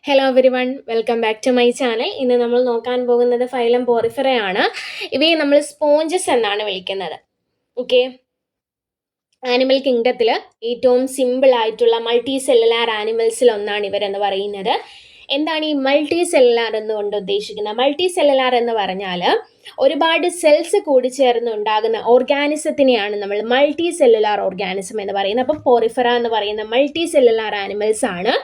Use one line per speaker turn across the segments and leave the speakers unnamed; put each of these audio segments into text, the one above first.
Hello everyone, welcome back to my channel. ഇന്ന് നമ്മൾ നോക്കാൻ പോകുന്നത് ഫൈലം പോറിഫെറ ആണ്. ഇവയെ നമ്മൾ സ്പോഞ്ചസ് എന്നാണ് വിളിക്കുന്നത്. ഓക്കെ, ആനിമൽ കിങ്ഡത്തിൽ ഏറ്റവും സിമ്പിൾ ആയിട്ടുള്ള മൾട്ടി സെല്ലുലാർ ആനിമൽസിൽ ഒന്നാണ് ഇവരെന്ന് പറയുന്നത്. എന്താണ് ഈ മൾട്ടി സെല്ലുലാർ എന്നുകൊണ്ട് ഉദ്ദേശിക്കുന്നത്? മൾട്ടി സെല്ലുലാർ എന്ന് പറഞ്ഞാൽ ഒരുപാട് സെൽസ് കൂടി ചേർന്ന് ഉണ്ടാകുന്ന ഓർഗാനിസത്തിനെയാണ് നമ്മൾ മൾട്ടി സെല്ലുലാർ ഓർഗാനിസം എന്ന് പറയുന്നത്. അപ്പോൾ പോറിഫെറ എന്ന് പറയുന്ന മൾട്ടി സെല്ലുലാർ ആനിമൽസ് ആണ്.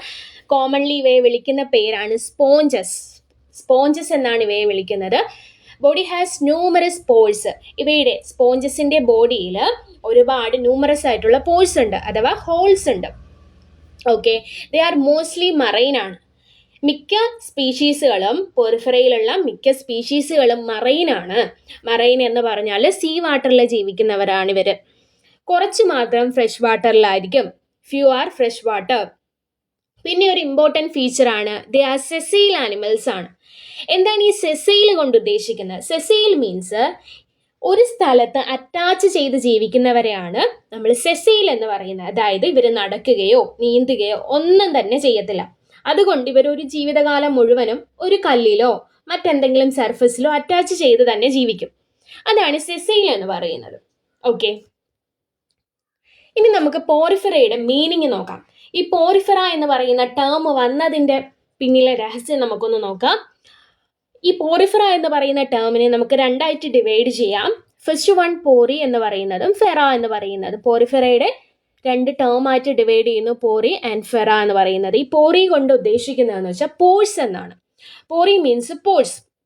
കോമൺലി ഇവയെ വിളിക്കുന്ന പേരാണ് സ്പോഞ്ചസ് എന്നാണ് ഇവയെ വിളിക്കുന്നത്. Body has numerous pores. ഇവയുടെ സ്പോഞ്ചസിന്റെ ബോഡിയിൽ ഒരുപാട് ന്യൂമറസ് ആയിട്ടുള്ള പോഴ്സ് ഉണ്ട്, അഥവാ ഹോൾസ് ഉണ്ട്. Okay, they are mostly marine ആണ്. മിക്ക സ്പീഷീസുകളും, പോറിഫെറയിലുള്ള മിക്ക സ്പീഷീസുകളും മറൈൻ ആണ്. മറൈൻ എന്ന് പറഞ്ഞാൽ സീ വാട്ടറിൽ ജീവിക്കുന്നവരാണ് ഇവർ. കുറച്ച് മാത്രം ഫ്രഷ് വാട്ടറിലായിരിക്കും. Few are fresh water. പിന്നെ ഒരു ഇമ്പോർട്ടൻറ്റ് ഫീച്ചറാണ് ദേ ആർ സെസെയിൽ ആനിമൽസ് ആണ്. എന്താണ് ഈ സെസെയിൽ കൊണ്ട് ഉദ്ദേശിക്കുന്നത്? സെസെയിൽ മീൻസ് ഒരു സ്ഥലത്ത് അറ്റാച്ച് ചെയ്ത് ജീവിക്കുന്നവരെയാണ് നമ്മൾ സെസെയിൽ എന്ന് പറയുന്നത്. അതായത് ഇവർ നടക്കുകയോ നീന്തുകയോ ഒന്നും തന്നെ ചെയ്യത്തില്ല. അതുകൊണ്ട് ഇവർ ഒരു ജീവിതകാലം മുഴുവനും ഒരു കല്ലിലോ മറ്റെന്തെങ്കിലും സർഫസിലോ അറ്റാച്ച് ചെയ്ത് തന്നെ ജീവിക്കും. അതാണ് സെസെയിൽ എന്ന് പറയുന്നത്. ഓക്കെ, ഇനി നമുക്ക് പോറിഫെറയുടെ മീനിങ് നോക്കാം. ഈ പോറിഫെറ എന്ന് പറയുന്ന ടേം വന്നതിൻ്റെ പിന്നിലെ രഹസ്യം നമുക്കൊന്ന് നോക്കാം. ഈ പോറിഫെറ എന്ന് പറയുന്ന ടേമിനെ നമുക്ക് രണ്ടായിട്ട് ഡിവൈഡ് ചെയ്യാം. ഫസ്റ്റ് വൺ പോറി എന്ന് പറയുന്നതും ഫെറ എന്ന് പറയുന്നതും. പോറിഫെറയുടെ രണ്ട് ടേം ആയിട്ട് ഡിവൈഡ് ചെയ്യുന്നു, പോറി ആൻഡ് ഫെറ എന്ന് പറയുന്നത്. ഈ പോറി കൊണ്ട് ഉദ്ദേശിക്കുന്നതെന്ന് വെച്ചാൽ പോഴ്സ് എന്നാണ്. പോറി മീൻസ്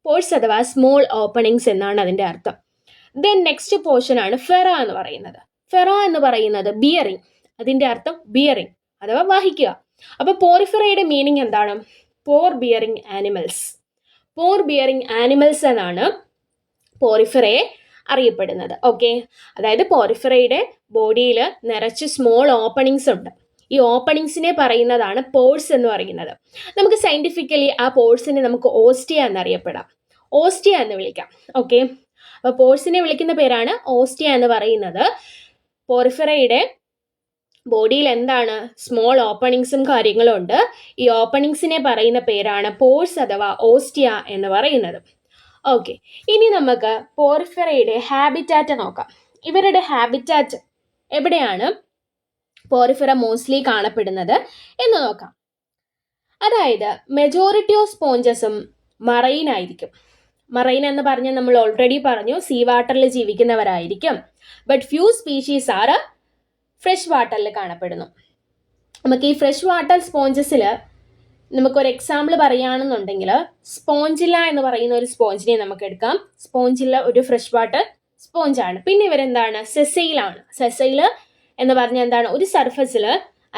പോഴ്സ് അഥവാ സ്മോൾ ഓപ്പണിങ്സ് എന്നാണ് അതിൻ്റെ അർത്ഥം. ദെൻ നെക്സ്റ്റ് പോർഷൻ ആണ് ഫെറ എന്ന് പറയുന്നത്. ഫെറ എന്ന് പറയുന്നത് ബിയറിങ്, അതിൻ്റെ അർത്ഥം ബിയറിങ് അഥവാ വഹിക്കുക. അപ്പോൾ പോറിഫെറയുടെ മീനിങ് എന്താണ്? പോർ ബിയറിങ് ആനിമൽസ് എന്നാണ് പോറിഫെറയെ അറിയപ്പെടുന്നത്. ഓക്കെ, അതായത് പോറിഫെറയുടെ ബോഡിയിൽ നിറച്ച് സ്മോൾ ഓപ്പണിങ്സ് ഉണ്ട്. ഈ ഓപ്പണിങ്സിനെ പറയുന്നതാണ് പോഴ്സ് എന്ന് പറയുന്നത്. നമുക്ക് സയൻറ്റിഫിക്കലി ആ പോഴ്സിനെ നമുക്ക് ഓസ്റ്റിയ എന്നറിയപ്പെടാം, ഓസ്റ്റിയ എന്ന് വിളിക്കാം. ഓക്കെ, അപ്പോൾ പോഴ്സിനെ വിളിക്കുന്ന പേരാണ് ഓസ്റ്റിയ എന്ന് പറയുന്നത്. പോറിഫെറയുടെ ബോഡിയിൽ എന്താണ് സ്മോൾ ഓപ്പണിങ്സും കാര്യങ്ങളും ഉണ്ട്. ഈ ഓപ്പണിങ്സിനെ പറയുന്ന പേരാണ് പോഴ്സ് അഥവാ ഓസ്റ്റിയ എന്ന് പറയുന്നത്. ഓക്കെ, ഇനി നമുക്ക് പോറിഫെറയുടെ ഹാബിറ്റാറ്റ് നോക്കാം. ഇവരുടെ ഹാബിറ്റാറ്റ് എവിടെയാണ് പോറിഫെറ മോസ്റ്റ്ലി കാണപ്പെടുന്നത് എന്ന് നോക്കാം. അതായത് മെജോറിറ്റി ഓഫ് സ്പോഞ്ചസും മറൈൻ ആയിരിക്കും. മറൈൻ എന്ന് പറഞ്ഞാൽ നമ്മൾ ഓൾറെഡി പറഞ്ഞു, സീ വാട്ടറിൽ ജീവിക്കുന്നവരായിരിക്കും. But few species are fresh വാട്ടറിൽ കാണപ്പെടുന്നു. നമുക്ക് ഈ ഫ്രഷ് വാട്ടർ സ്പോഞ്ചസിൽ നമുക്കൊരു എക്സാമ്പിൾ പറയുകയാണെന്നുണ്ടെങ്കിൽ സ്പോഞ്ചില്ല എന്ന് പറയുന്ന ഒരു സ്പോഞ്ചിനെ നമുക്ക് എടുക്കാം. സ്പോഞ്ചില്ല ഒരു ഫ്രഷ് വാട്ടർ സ്പോഞ്ചാണ്. പിന്നെ ഇവരെന്താണ്? സെസെയിലാണ്. സെസെയിൽ എന്ന് പറഞ്ഞാൽ എന്താണ്? ഒരു സർഫസിൽ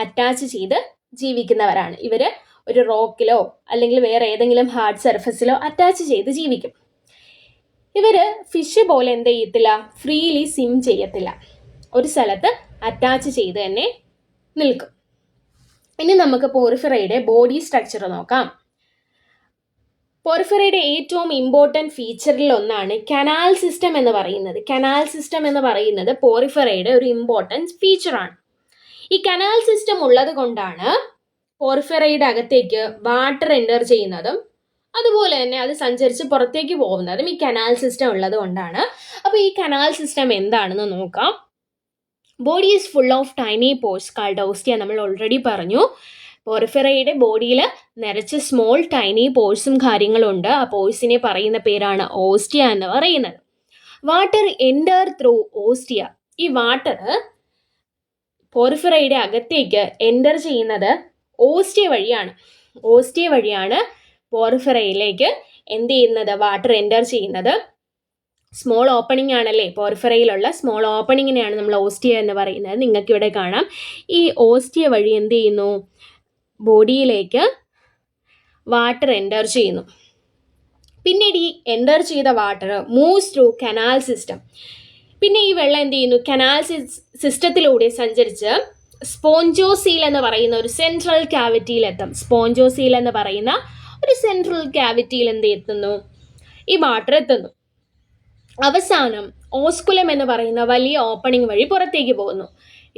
അറ്റാച്ച് ചെയ്ത് ജീവിക്കുന്നവരാണ്. ഇവർ ഒരു റോക്കിലോ അല്ലെങ്കിൽ വേറെ ഏതെങ്കിലും ഹാർഡ് സർഫസിലോ അറ്റാച്ച് ചെയ്ത് ജീവിക്കും. ഇവർ ഫിഷ് പോലെ എന്ത് ചെയ്യത്തില്ല? ഫ്രീലി സ്വിം ചെയ്യത്തില്ല. ഒരു സ്ഥലത്ത് അറ്റാച്ച് ചെയ്ത് തന്നെ നിൽക്കും. ഇനി നമുക്ക് പോറിഫെറയുടെ ബോഡി സ്ട്രക്ചർ നോക്കാം. പോറിഫെറയുടെ ഏറ്റവും ഇമ്പോർട്ടൻറ്റ് ഫീച്ചറിൽ ഒന്നാണ് കനാൽ സിസ്റ്റം എന്ന് പറയുന്നത്. കനാൽ സിസ്റ്റം എന്ന് പറയുന്നത് പോറിഫെറയുടെ ഒരു ഇമ്പോർട്ടൻറ്റ് ഫീച്ചറാണ്. ഈ കനാൽ സിസ്റ്റം ഉള്ളത് കൊണ്ടാണ് പോറിഫെറയുടെ അകത്തേക്ക് വാട്ടർ എൻ്റർ ചെയ്യുന്നതും അതുപോലെ തന്നെ അത് സഞ്ചരിച്ച് പുറത്തേക്ക് പോകുന്നതും ഈ കനാൽ സിസ്റ്റം ഉള്ളത് കൊണ്ടാണ്. അപ്പോൾ ഈ കനാൽ സിസ്റ്റം എന്താണെന്ന് നോക്കാം. Body is full of tiny pores called ostia. നമ്മൾ ഓൾറെഡി പറഞ്ഞു, പോറിഫെറയുടെ ബോഡിയിൽ നിറച്ച് സ്മോൾ ടൈനി പോഴ്സും കാര്യങ്ങളും ഉണ്ട്. ആ പോഴ്സിനെ പറയുന്ന പേരാണ് ഓസ്റ്റിയ എന്ന് പറയുന്നത്. Water enter through ostia. ഈ വാട്ടർ പോറിഫെറയുടെ അകത്തേക്ക് എൻ്റർ ചെയ്യുന്നത് ഓസ്റ്റിയ വഴിയാണ് പോറിഫെറയിലേക്ക് എന്ത് ചെയ്യുന്നത്? വാട്ടർ എൻ്റർ ചെയ്യുന്നത്. സ്മോൾ ഓപ്പണിംഗ് ആണല്ലേ പോറിഫെറയിലുള്ള സ്മോൾ ഓപ്പണിങ്ങിനെയാണ് നമ്മൾ ഓസ്റ്റിയ എന്ന് പറയുന്നത്. നിങ്ങൾക്ക് ഇവിടെ കാണാം. ഈ ഓസ്റ്റിയ വഴി എന്ത് ചെയ്യുന്നു? ബോഡിയിലേക്ക് വാട്ടർ എൻ്റർ ചെയ്യുന്നു. പിന്നീട് ഈ എൻ്റർ ചെയ്ത water moves through canal system. പിന്നെ ഈ വെള്ളം എന്ത് ചെയ്യുന്നു? കനാൽ സിസ്റ്റത്തിലൂടെ സഞ്ചരിച്ച് സ്പോഞ്ചോസീൽ എന്ന് പറയുന്ന ഒരു സെൻട്രൽ ക്യാവിറ്റിയിലെത്തും. സ്പോഞ്ചോസീൽ എന്ന് പറയുന്ന ഒരു സെൻട്രൽ ക്യാവിറ്റിയിൽ എന്ത് എത്തുന്നു? ഈ വാട്ടർ എത്തുന്നു. അവസാനം ഓസ്കുലം എന്ന് പറയുന്ന വലിയ ഓപ്പണിംഗ് വഴി പുറത്തേക്ക് പോകുന്നു.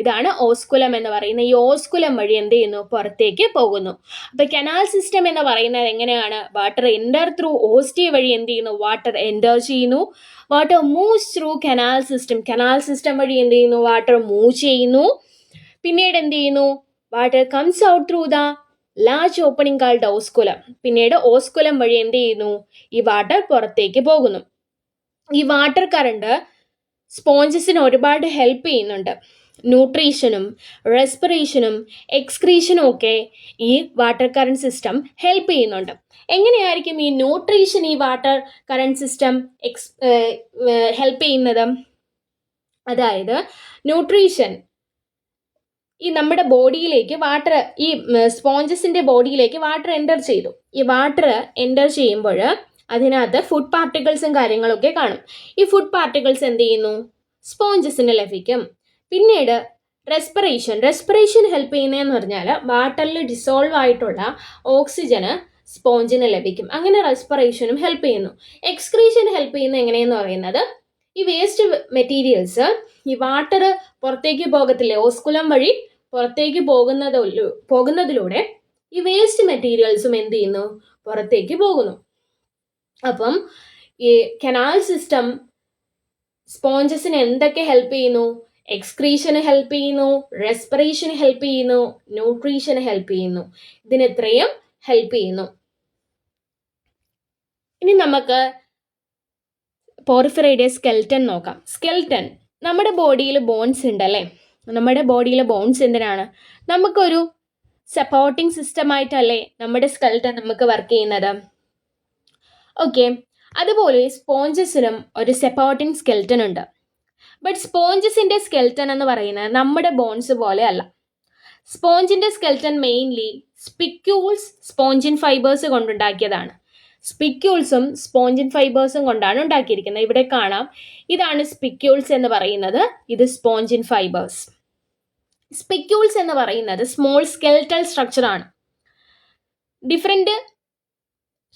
ഇതാണ് ഓസ്കുലം എന്ന് പറയുന്നത്. ഈ ഓസ്കുലം വഴി എന്ത് ചെയ്യുന്നു? പുറത്തേക്ക് പോകുന്നു. അപ്പൊ കനാൽ സിസ്റ്റം എന്ന് പറയുന്നത് എങ്ങനെയാണ്? വാട്ടർ എൻ്റർ ത്രൂ ഓസ്റ്റി വഴി എന്ത് ചെയ്യുന്നു? വാട്ടർ എൻ്റർ ചെയ്യുന്നു. Water moves through canal system. Canal system വഴി എന്ത് ചെയ്യുന്നു? വാട്ടർ മൂവ് ചെയ്യുന്നു. പിന്നീട് എന്ത് ചെയ്യുന്നു? Water comes out through the large opening called osculum. പിന്നീട് ഓസ്കുലം വഴി എന്ത് ചെയ്യുന്നു? ഈ വാട്ടർ പുറത്തേക്ക് പോകുന്നു. ഈ വാട്ടർ കറണ്ട് സ്പോഞ്ചസിന് ഒരുപാട് ഹെൽപ്പ് ചെയ്യുന്നുണ്ട്. ന്യൂട്രീഷനും റെസ്പിറേഷനും എക്സ്ക്രീഷനും ഒക്കെ ഈ വാട്ടർ കറണ്ട് സിസ്റ്റം ഹെൽപ്പ് ചെയ്യുന്നുണ്ട്. എങ്ങനെയായിരിക്കും ഈ ന്യൂട്രീഷൻ ഈ വാട്ടർ കറണ്ട് സിസ്റ്റം ഹെൽപ്പ് ചെയ്യുന്നത്? അതായത് ന്യൂട്രീഷൻ ഈ നമ്മുടെ ബോഡിയിലേക്ക് വാട്ടർ, ഈ സ്പോഞ്ചസിന്റെ ബോഡിയിലേക്ക് വാട്ടർ എൻ്റർ ചെയ്തു. ഈ വാട്ടർ എൻ്റർ ചെയ്യുമ്പോൾ അതിനകത്ത് ഫുഡ് പാർട്ടിക്കിൾസും കാര്യങ്ങളൊക്കെ കാണും. ഈ ഫുഡ് പാർട്ടിക്കിൾസ് എന്ത് ചെയ്യുന്നു? സ്പോഞ്ചസിന് ലഭിക്കും. പിന്നീട് റെസ്പിറേഷൻ ഹെൽപ്പ് ചെയ്യുന്നതെന്ന് പറഞ്ഞാൽ വാട്ടറിൽ ഡിസോൾവ് ആയിട്ടുള്ള ഓക്സിജന് സ്പോഞ്ചിന് ലഭിക്കും. അങ്ങനെ റെസ്പിറേഷനും ഹെൽപ്പ് ചെയ്യുന്നു. എക്സ്ക്രീഷൻ ഹെൽപ്പ് ചെയ്യുന്ന എങ്ങനെയെന്ന് പറയുന്നത്, ഈ വേസ്റ്റ് മെറ്റീരിയൽസ് ഈ വാട്ടർ പുറത്തേക്ക് പോകത്തില്ലേ, ഓസ്കുലം വഴി പുറത്തേക്ക് പോകുന്നതിലൂടെ ഈ വേസ്റ്റ് മെറ്റീരിയൽസും എന്ത് ചെയ്യുന്നു? പുറത്തേക്ക് പോകുന്നു. അപ്പം ഈ കനാൽ സിസ്റ്റം സ്പോഞ്ചസിന് എന്തൊക്കെ ഹെൽപ്പ് ചെയ്യുന്നു? എക്സ്ക്രീഷന് ഹെൽപ്പ് ചെയ്യുന്നു, റെസ്പിറേഷന് ഹെൽപ്പ് ചെയ്യുന്നു, ന്യൂട്രീഷന് ഹെൽപ്പ് ചെയ്യുന്നു. ഇതിനെത്രയും ഹെൽപ്പ് ചെയ്യുന്നു. ഇനി നമുക്ക് പോറിഫെറയുടെ സ്കെൽറ്റൻ നോക്കാം. സ്കെൽറ്റൻ, നമ്മുടെ ബോഡിയിൽ ബോൺസ് ഉണ്ടല്ലേ. നമ്മുടെ ബോഡിയിലെ ബോൺസ് എന്തിനാണ്? നമുക്കൊരു സപ്പോർട്ടിംഗ് സിസ്റ്റമായിട്ടല്ലേ നമ്മുടെ സ്കെൽറ്റൻ നമുക്ക് വർക്ക് ചെയ്യുന്നത്. ഓക്കെ, അതുപോലെ സ്പോഞ്ചസിനും ഒരു സപ്പോർട്ടിംഗ് സ്കെൽറ്റൻ ഉണ്ട്. ബട്ട് സ്പോഞ്ചസിന്റെ സ്കെൽറ്റൻ എന്ന് പറയുന്നത് നമ്മുടെ ബോൺസ് പോലെ അല്ല. സ്പോഞ്ചിന്റെ skeleton mainly spicules, spongin fibres കൊണ്ടുണ്ടാക്കിയതാണ്. സ്പിക്യൂൾസും സ്പോഞ്ചിൻ ഫൈബേഴ്സും കൊണ്ടാണ് ഉണ്ടാക്കിയിരിക്കുന്നത്. ഇവിടെ കാണാം, ഇതാണ് സ്പിക്യൂൾസ് എന്ന് പറയുന്നത്, ഇത് സ്പോഞ്ചിൻ ഫൈബേഴ്സ്. സ്പിക്യൂൾസ് എന്ന് പറയുന്നത് സ്മോൾ സ്കെൽറ്റൽ സ്ട്രക്ചർ ആണ്. ഡിഫറെന്റ്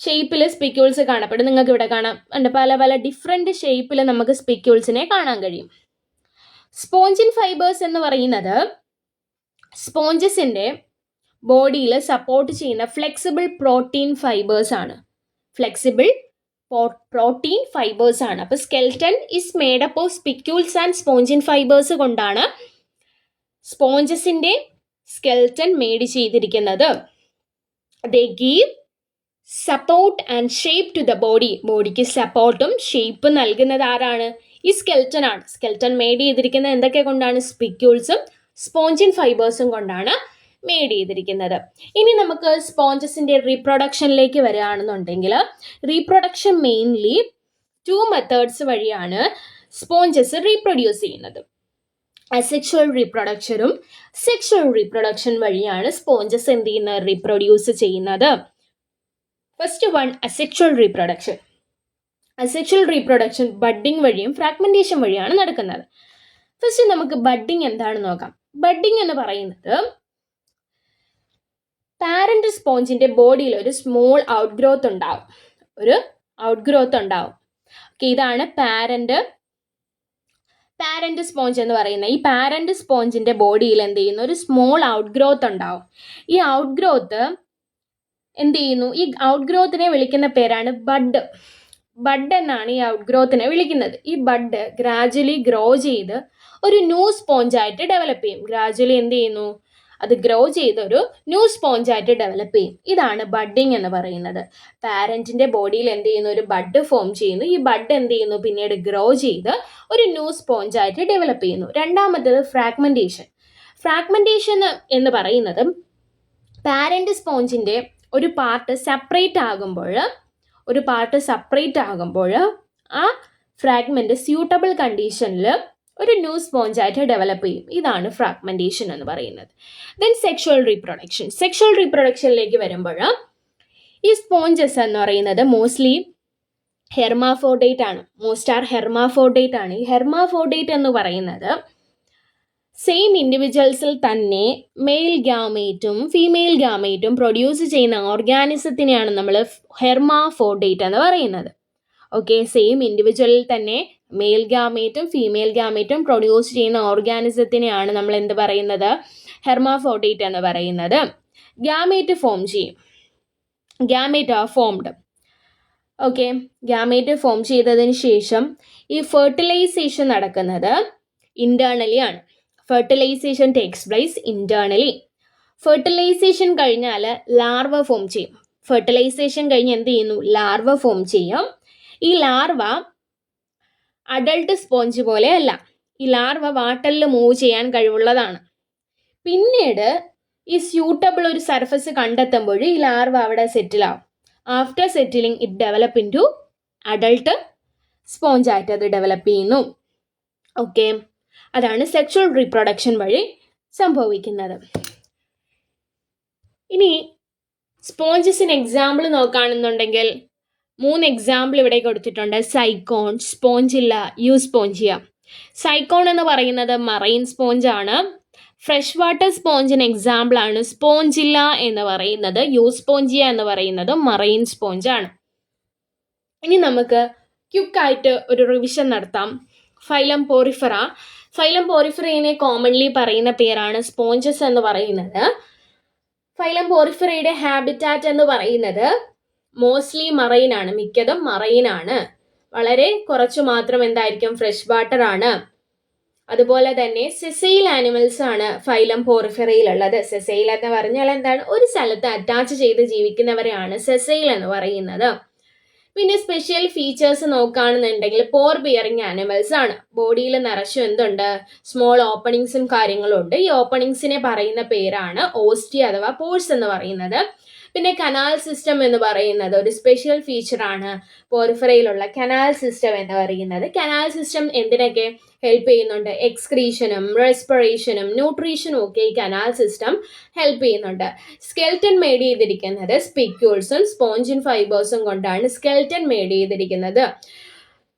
ഷേപ്പിൽ സ്പിക്യൂൾസ് കാണപ്പെടും. നിങ്ങൾക്ക് ഇവിടെ കാണാം, പല പല ഡിഫറെന്റ് ഷേപ്പിൽ നമുക്ക് സ്പിക്യൂൾസിനെ കാണാൻ കഴിയും. സ്പോഞ്ചിൻ ഫൈബേഴ്സ് എന്ന് പറയുന്നത് സ്പോഞ്ചസിന്റെ ബോഡിയിൽ സപ്പോർട്ട് ചെയ്യുന്ന ഫ്ലെക്സിബിൾ പ്രോട്ടീൻ ഫൈബേഴ്സ് ആണ്. ഫ്ലെക്സിബിൾ പ്രോട്ടീൻ ഫൈബേഴ്സ് ആണ്. അപ്പോൾ skeleton is made up of spicules and spongin fibres കൊണ്ടാണ് സ്പോഞ്ചസിന്റെ സ്കെൽറ്റൻ മേഡ് ചെയ്തിരിക്കുന്നത്. They give support and shape to the body. ബോഡിക്ക് സപ്പോർട്ടും ഷേപ്പും നൽകുന്നത് ആരാണ്? ഈ സ്കെൽറ്റൻ ആണ്. സ്കെൽറ്റൻ മേഡ് ചെയ്തിരിക്കുന്നത് എന്തൊക്കെ കൊണ്ടാണ്? സ്പിക്യൂൾസും സ്പോഞ്ചിൻ ഫൈബേഴ്സും കൊണ്ടാണ് മേഡ് ചെയ്തിരിക്കുന്നത്. ഇനി നമുക്ക് സ്പോഞ്ചസിന്റെ റീപ്രൊഡക്ഷനിലേക്ക് വരികയാണെന്നുണ്ടെങ്കിൽ, റീപ്രൊഡക്ഷൻ മെയിൻലി 2 മെത്തേഡ്സ് വഴിയാണ് സ്പോഞ്ചസ് റീപ്രൊഡ്യൂസ് ചെയ്യുന്നത്. അസെക്ഷുവൽ റീപ്രൊഡക്ഷനും സെക്ഷുവൽ റീപ്രൊഡക്ഷൻ വഴിയാണ് സ്പോഞ്ചസ് എന്ത് ചെയ്യുന്നത്? റീപ്രൊഡ്യൂസ് ചെയ്യുന്നത്. First one, asexual reproduction. Asexual reproduction budding വഴിയും ഫ്രാഗ്മെന്റേഷൻ വഴിയാണ് നടക്കുന്നത്. ഫസ്റ്റ് നമുക്ക് ബഡ്ഡിംഗ് എന്താണെന്ന് നോക്കാം. ബഡ്ഡിംഗ് എന്ന് പറയുന്നത് പാരന്റ് സ്പോഞ്ചിന്റെ ബോഡിയിൽ ഒരു സ്മോൾ ഔട്ട്ഗ്രോത്ത് ഉണ്ടാവും. ഇതാണ് പാരന്റ് സ്പോഞ്ച് എന്ന് പറയുന്നത്. ഈ പാരന്റ് സ്പോഞ്ചിന്റെ ബോഡിയിൽ എന്ത് ചെയ്യുന്നു? ഒരു സ്മോൾ ഔട്ട്ഗ്രോത്ത് ഉണ്ടാവും. ഈ ഔട്ട്ഗ്രോത്ത് എന്ത് ചെയ്യുന്നു? ഈ ഔട്ട്ഗ്രോത്തിനെ വിളിക്കുന്ന പേരാണ് ബഡ്. ബഡ് എന്നാണ് ഈ ഔട്ട്ഗ്രോത്തിനെ വിളിക്കുന്നത്. ഈ ബഡ് ഗ്രാജുവലി ഗ്രോ ചെയ്ത് ഒരു ന്യൂ സ്പോഞ്ചായിട്ട് ഡെവലപ്പ് ചെയ്യും. ഗ്രാജുവലി എന്ത് ചെയ്യുന്നു? അത് ഗ്രോ ചെയ്ത് ഒരു ന്യൂ സ്പോഞ്ചായിട്ട് ഡെവലപ്പ് ചെയ്യും. ഇതാണ് ബഡ്ഡിങ് എന്ന് പറയുന്നത്. പാരന്റിന്റെ ബോഡിയിൽ എന്ത് ചെയ്യുന്നു? ഒരു ബഡ് ഫോം ചെയ്യുന്നു. ഈ ബഡ് എന്ത് ചെയ്യുന്നു? പിന്നീട് ഗ്രോ ചെയ്ത് ഒരു ന്യൂ സ്പോഞ്ചായിട്ട് ഡെവലപ്പ് ചെയ്യുന്നു. രണ്ടാമത്തേത് ഫ്രാഗ്മെന്റേഷൻ. ഫ്രാഗ്മെന്റേഷൻ എന്ന് പറയുന്നത് പാരന്റ് സ്പോഞ്ചിന്റെ ഒരു പാർട്ട് സെപ്പറേറ്റ് ആകുമ്പോൾ ആ ഫ്രാഗ്മെന്റ് സ്യൂട്ടബിൾ കണ്ടീഷനിൽ ഒരു ന്യൂ സ്പോഞ്ചായിട്ട് ഡെവലപ്പ് ചെയ്യും. ഇതാണ് ഫ്രാഗ്മെന്റേഷൻ എന്ന് പറയുന്നത്. ദെൻ സെക്ഷുവൽ റീപ്രൊഡക്ഷനിലേക്ക് വരുമ്പോൾ ഈ സ്പോഞ്ചസ് എന്ന് പറയുന്നത് മോസ്റ്റ്ലി ഹെർമാഫോർഡേറ്റ് ആണ്. ഈ ഹെർമാഫോർഡേറ്റ് എന്ന് പറയുന്നത് സെയിം ഇൻഡിവിജ്വൽസിൽ തന്നെ മെയിൽ ഗാമേറ്റും ഫീമെയിൽ ഗാമേറ്റും പ്രൊഡ്യൂസ് ചെയ്യുന്ന ഓർഗാനിസത്തിനെയാണ് നമ്മൾ ഹെർമാഫോർഡേറ്റ് എന്ന് പറയുന്നത്. ഓക്കെ, സെയിം ഇൻഡിവിജ്വലിൽ തന്നെ മെയിൽ ഗാമേറ്റും ഫീമെയിൽ ഗാമേറ്റും പ്രൊഡ്യൂസ് ചെയ്യുന്ന ഓർഗാനിസത്തിനെയാണ് നമ്മൾ എന്ത് പറയുന്നത്, ഹെർമാഫ്രോഡിറ്റ് എന്ന് പറയുന്നത്. ഗാമേറ്റ് ഫോം ചെയ്യും, gamete are formed. Okay, gamete form ചെയ്തതിന് ശേഷം ഈ ഫെർട്ടിലൈസേഷൻ നടക്കുന്നത് ഇന്റേണലി ആണ്. Fertilisation takes place internally. Fertilisation കഴിഞ്ഞാൽ ലാർവ ഫോം ചെയ്യും. ഫെർട്ടിലൈസേഷൻ കഴിഞ്ഞ് എന്ത് ചെയ്യുന്നു, ലാർവ ഫോം ചെയ്യും. ഈ ലാർവ അഡൾട്ട് സ്പോഞ്ച് പോലെയല്ല, ഈ ലാർവ വാട്ടറിൽ മൂവ് ചെയ്യാൻ കഴിവുള്ളതാണ്. പിന്നീട് ഈ സ്യൂട്ടബിൾ ഒരു സർഫസ് കണ്ടെത്തുമ്പോൾ ഈ ലാർവ അവിടെ സെറ്റിൽ ആവും. After settling it develop into adult sponge ആയിട്ട് അത് ഡെവലപ്പ് ചെയ്യുന്നു. ഓക്കെ, അതാണ് സെക്ഷുവൽ റീപ്രൊഡക്ഷൻ വഴി സംഭവിക്കുന്നത്. ഇനി സ്പോഞ്ചസിന് എക്സാമ്പിൾ നോക്കുകയാണെന്നുണ്ടെങ്കിൽ 3 എക്സാമ്പിൾ ഇവിടെ കൊടുത്തിട്ടുണ്ട്. സൈക്കോൺ, സ്പോഞ്ചില്ല, യൂസ്പോഞ്ചിയ. സൈക്കോൺ എന്ന് പറയുന്നത് മറൈൻ സ്പോഞ്ച് ആണ്. ഫ്രഷ് വാട്ടർ സ്പോഞ്ചിന് എക്സാമ്പിൾ ആണ് സ്പോഞ്ചില്ല എന്ന് പറയുന്നത്. യൂസ്പോഞ്ചിയ എന്ന് പറയുന്നത് മറൈൻ സ്പോഞ്ച് ആണ്. ഇനി നമുക്ക് ക്വിക്കായിട്ട് ഒരു റിവിഷൻ നടത്താം. Phylum Porifera. ഫൈലം പോറിഫെറയെ കോമൺലി പറയുന്ന പേരാണ് സ്പോഞ്ചസ് എന്ന് പറയുന്നത്. ഫൈലം പോറിഫെറയുടെ ഹാബിറ്റാറ്റ് എന്ന് പറയുന്നത് മോസ്റ്റ്ലി മറൈൻ ആണ്, മിക്കതും മറൈൻ ആണ്. വളരെ കുറച്ച് മാത്രം എന്തായിരിക്കും, ഫ്രഷ് വാട്ടർ ആണ്. അതുപോലെ തന്നെ സെസൈൽ ആനിമൽസ് ആണ് ഫൈലം പോറിഫെറയിലുള്ളത്. സെസൈൽ എന്ന് പറഞ്ഞാൽ എന്താണ്, ഒരു സ്ഥലത്ത് അറ്റാച്ച് ചെയ്ത് ജീവിക്കുന്നവരെയാണ് സെസൈൽ എന്ന് പറയുന്നത്. പിന്നെ സ്പെഷ്യൽ ഫീച്ചേഴ്സ് നോക്കുകയാണെന്നുണ്ടെങ്കിൽ പോർ ബിയറിങ് ആനിമൽസ് ആണ്. ബോഡിയിൽ നിറച്ചും എന്തുണ്ട്, സ്മോൾ ഓപ്പണിങ്സും കാര്യങ്ങളും ഉണ്ട്. ഈ ഓപ്പണിങ്സിനെ പറയുന്ന പേരാണ് ഓസ്റ്റി അഥവാ പോഴ്സ് എന്ന് പറയുന്നത്. പിന്നെ കനാൽ സിസ്റ്റം എന്ന് പറയുന്നത് ഒരു സ്പെഷ്യൽ ഫീച്ചറാണ് പോറിഫെറയിലുള്ള കനാൽ സിസ്റ്റം എന്ന് പറയുന്നത്. കനാൽ സിസ്റ്റം എന്തിനൊക്കെ ഹെൽപ്പ് ചെയ്യുന്നുണ്ട്, എക്സ്ക്രീഷനും റെസ്പിറേഷനും ന്യൂട്രീഷനും ഒക്കെ ഈ കനാൽ സിസ്റ്റം ഹെൽപ്പ് ചെയ്യുന്നുണ്ട്. സ്കെൽറ്റൻ മേഡ് ചെയ്തിരിക്കുന്നത് സ്പിക്യൂൾസും സ്പോഞ്ചിൻ ഫൈബേഴ്സും കൊണ്ടാണ് സ്കെൽറ്റൻ മേഡ് ചെയ്തിരിക്കുന്നത്.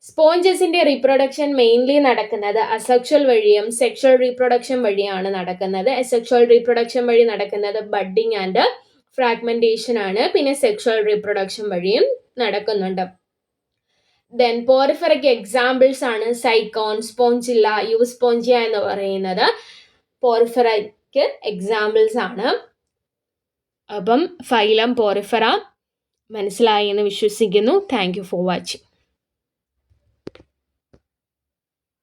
സ്പോഞ്ചസിന്റെ റീപ്രൊഡക്ഷൻ മെയിൻലി നടക്കുന്നത് അസെക്ഷൽ വഴിയും സെക്ഷൽ റീപ്രൊഡക്ഷൻ വഴിയാണ് നടക്കുന്നത്. അസെക്ഷൽ റീപ്രൊഡക്ഷൻ വഴി നടക്കുന്നത് ബഡ്ഡിങ് ആൻഡ് ഫ്രാഗ്മെന്റേഷൻ ആണ്. പിന്നെ സെക്ഷൽ റീപ്രൊഡക്ഷൻ വഴിയും നടക്കുന്നുണ്ട്. ദെൻ പോറിഫെറയ്ക്ക് എക്സാമ്പിൾസ് ആണ് സൈക്കോൺ, സ്പോഞ്ചില്ല, യൂസ്പോഞ്ചിയ എന്ന് പറയുന്നത് പോറിഫെറയ്ക്ക് എക്സാമ്പിൾസ് ആണ്. അപ്പം ഫൈലം പോറിഫെറ മനസ്സിലായി എന്ന് വിശ്വസിക്കുന്നു. Thank you for watching.